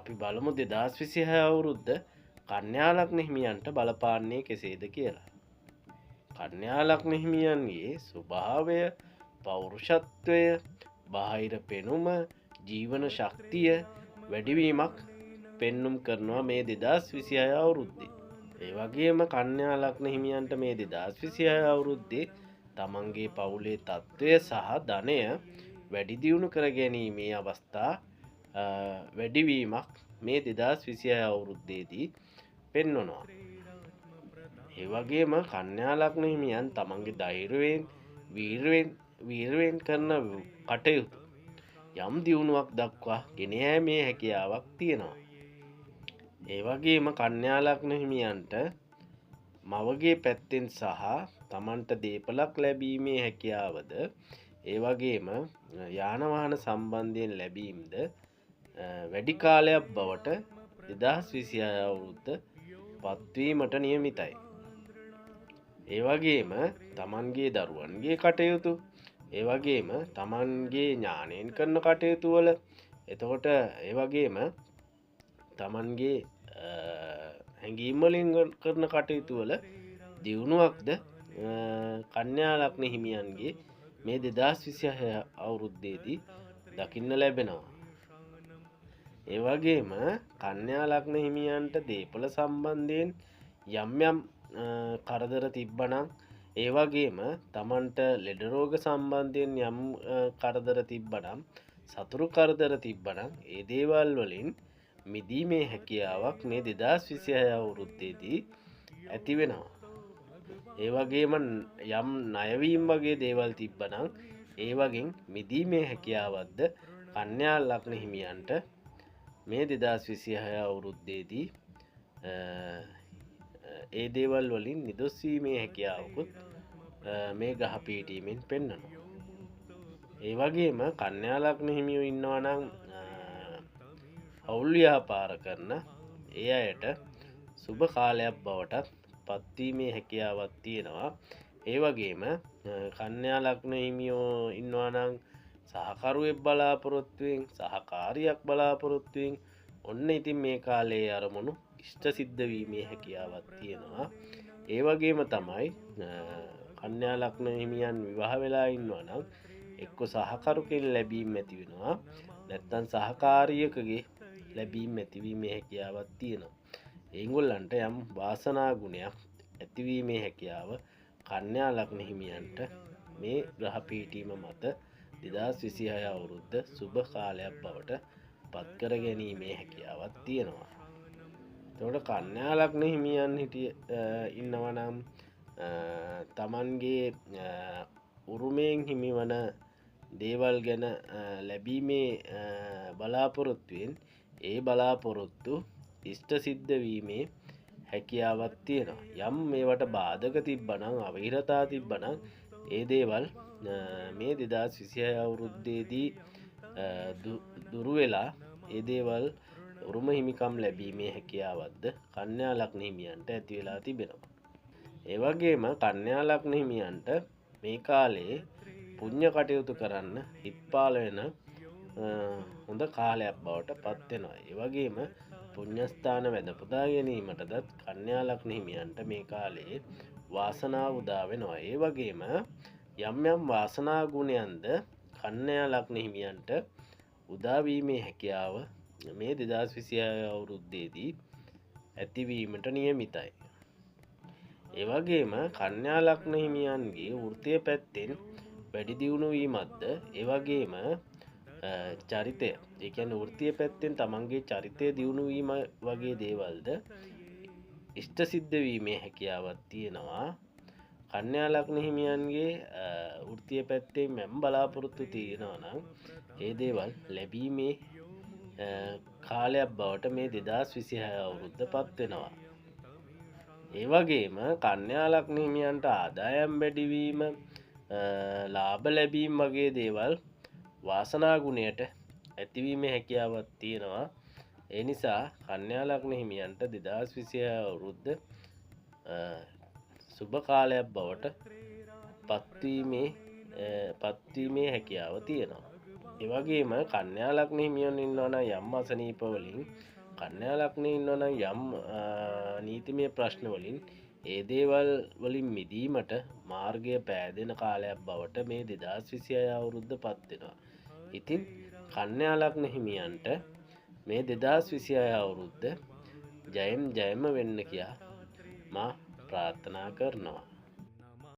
අපි බලමු 2026 අවුරුද්ද කන්‍යා ලග්න හිමියන්ට බලපාන්නේ කෙසේද කියලා. කන්‍යා ලග්න හිමියන්ගේ ස්වභාවය, පෞරුෂත්වය, බාහිර පෙනුම, ජීවන ශක්තිය වැඩිවීමක් පෙන්눔 කරනවා මේ 2026 අවුරුද්දේ. ඒ වගේම කන්‍යා ලග්න හිමියන්ට මේ 2026 අවුරුද්දේ තමන්ගේ පවුලේ තත්ත්වය සහ ධනය වැඩි දියුණු කර ගැනීමේ අවස්ථා වැඩිවීමක් මේ 2026 අවුරුද්දේදී පෙන්වනවා. ඒ වගේම කන්‍යා ලග්න හිමියන් තමන්ගේ ධෛර්යයෙන් වීරයෙන් කරන කටයුතු යම් දියුණුවක් දක්වා ගෙන යාමේ හැකියාවක් තියෙනවා. ඒ වගේම කන්‍යා ලග්න හිමියන්ට මවගේ පැත්තෙන් සහ තමන්ට දේපලක් ලැබීමේ හැකියාවද ඒ වගේම යාන වාහන සම්බන්ධයෙන් ලැබීම්ද වැඩි කාලයක් බවට 2026 අවුරුද්ද පත්වීමට නියමිතයි. ඒ වගේම තමන්ගේ දරුවන්ගේ කටයුතු, ඒ වගේම තමන්ගේ ඥානයෙන් කරන කටයුතු වල, එතකොට ඒ වගේම තමන්ගේ හැඟීම් වලින් කරන කටයුතු වල දියුණුවක්ද කන්‍යා ලග්න හිමියන්ගේ මේ 2026 අවුරුද්දේදී දකින්න ලැබෙනවා. ඒ වගේම කන්‍යා ලග්න හිමියන්ට දේපල සම්බන්ධයෙන් යම් කරදර තිබ්බනම්, ඒ වගේම තමන්ට ලෙඩ රෝග සම්බන්ධයෙන් යම් කරදර තිබ්බනම්, සතුරු කරදර තිබ්බනම් ඒ දේවල් වලින් මිදීමේ හැකියාවක් මේ 2026 අවුරුද්දේදී ඇති වෙනවා. ඒ වගේම යම් ණයවීම වගේ දේවල් තිබ්බනම් ඒ වගේ මිදීමේ හැකියාවක්ද කන්‍යා ලග්න හිමියන්ට මේ 2026 අවුරුද්දේදී ඒ දේවල් වලින් නිදොස් වීමේ හැකියාවකුත් මේ ග්‍රහ පීඨීමෙන් පෙන්වනවා. ඒ වගේම කන්‍යා ලග්න හිමියෝ ඉන්නවා නම් අවුල් ව්‍යාපාර කරන ඒ අයට සුබ කාලයක් බවටත් පත්වීමේ හැකියාවක් තියෙනවා. ඒ වගේම කන්‍යා ලග්න හිමියෝ ඉන්නවා නම් සහකරුවෙක් බලාපොරොත්තුවෙන්, සහකාරියක් බලාපොරොත්තුවෙන් ඔන්න ඉතින් මේ කාලයේ අරමුණු ඉෂ්ට සිද්ධ වීමේ හැකියාවක් තියෙනවා. ඒ වගේම තමයි කන්‍යා ලග්න හිමියන් විවාහ වෙලා ඉන්නවා නම් එක්ක සහකරුකෙන් ලැබීම් ඇති වෙනවා, නැත්නම් සහකාරියකගේ ලැබීම් ඇතිවීමේ හැකියාවක් තියෙනවා. ඒගොල්ලන්ට යම් වාසනා ගුණයක් ඇතිවීමේ හැකියාව කන්‍යා ලග්න හිමියන්ට මේ ග්‍රහ පීඨීම මත 2026 අවුරුද්ද සුබ කාලයක් බවට පත් කර ගැනීමේ හැකියාවක් තියෙනවා. එතකොට කන්‍යා ලග්න හිමියන් ඉන්නවා නම් තමන්ගේ උරුමයෙන් හිමිවන දේවල් ගැන ලැබීමේ බලාපොරොත්තුවෙන් ඒ බලාපොරොත්තු ඉෂ්ට සිද්ධ වීමේ හැකියාවක් තියෙනවා. යම් මේවට බාධක තිබ්බනම්, අවහිරතා තිබ්බනම් ඒ දේවල් මේ 2026 අවුරුද්දේදී දුරු වෙලා ඒ දේවල් උරුම හිමිකම් ලැබීමේ හැකියාවක්ද කන්‍යා ලග්න හිමියන්ට ඇති වෙලා තිබෙනවා. ඒ වගේම කන්‍යා ලග්න හිමියන්ට මේ කාලේ පුණ්‍ය කටයුතු කරන්න හිත් පාල වෙන හොඳ කාලයක් බවට පත් වෙනවා. ඒ වගේම පුණ්‍යස්ථාන වැඳ පුදා ගැනීමටද කන්‍යා ලග්න හිමියන්ට මේ කාලේ වාසනාව උදා වෙනවා. ඒ වගේම යම් වාසනා ගුණයන්ද කන්‍යා ලග්න හිමියන්ට උදා වීමේ හැකියාව මේ 2026 අවුරුද්දේදී ඇතිවීමට නියමිතයි. ඒ වගේම කන්‍යා ලග්න හිමියන්ගේ වෘත්තීය පැත්තෙන් වැඩි දියුණු වීමක්ද, ඒ වගේම චරිතය, ඒ කියන්නේ වෘත්තීය පැත්තෙන් තමන්ගේ චරිතය දියුණු වීම වගේ දේවල්ද ඉෂ්ට සිද්ධ වීමේ හැකියාවක් තියෙනවා. කන්‍යා ලග්න හිමියන්ගේ වෘත්තීය පැත්තෙන් යම් බලාපොරොත්තු තියෙනවා නම් ඒ දේවල් ලැබීමේ කාලයක් බවට මේ 2026 අවුරුද්ද පත් වෙනවා. ඒ වගේම කන්‍යා ලග්න හිමියන්ට ආදායම් වැඩිවීම, ලාභ ලැබීම වගේ දේවල් වාසනා ගුණයට ඇතිවීමේ හැකියාවක් තියෙනවා. ඒ නිසා කන්‍යා ලග්න හිමියන්ට 2026 අවුරුද්ද සුබ කාලයක් බවට පත්වීමේ හැකියාව තියෙනවා. එවගේම කන්‍යා ලග්න හිමියන් ඉන්නවන යම් අසනීපවලින් කන්‍යා ලග්න ඉන්නවන යම් නීතිමය ප්‍රශ්නවලින් ඒ දේවල් වලින් මිදීමට මාර්ගය පෑදෙන කාලයක් බවට මේ 2026 අවුරුද්ධ පත්වෙනවා. ඉතින් කන්‍යා ලග්න හිමියන්ට මේ 2026 අවුරුද්ධ ජයම් ජයම වෙන්න කියා මා ප්‍රාර්ථනා කරනවා.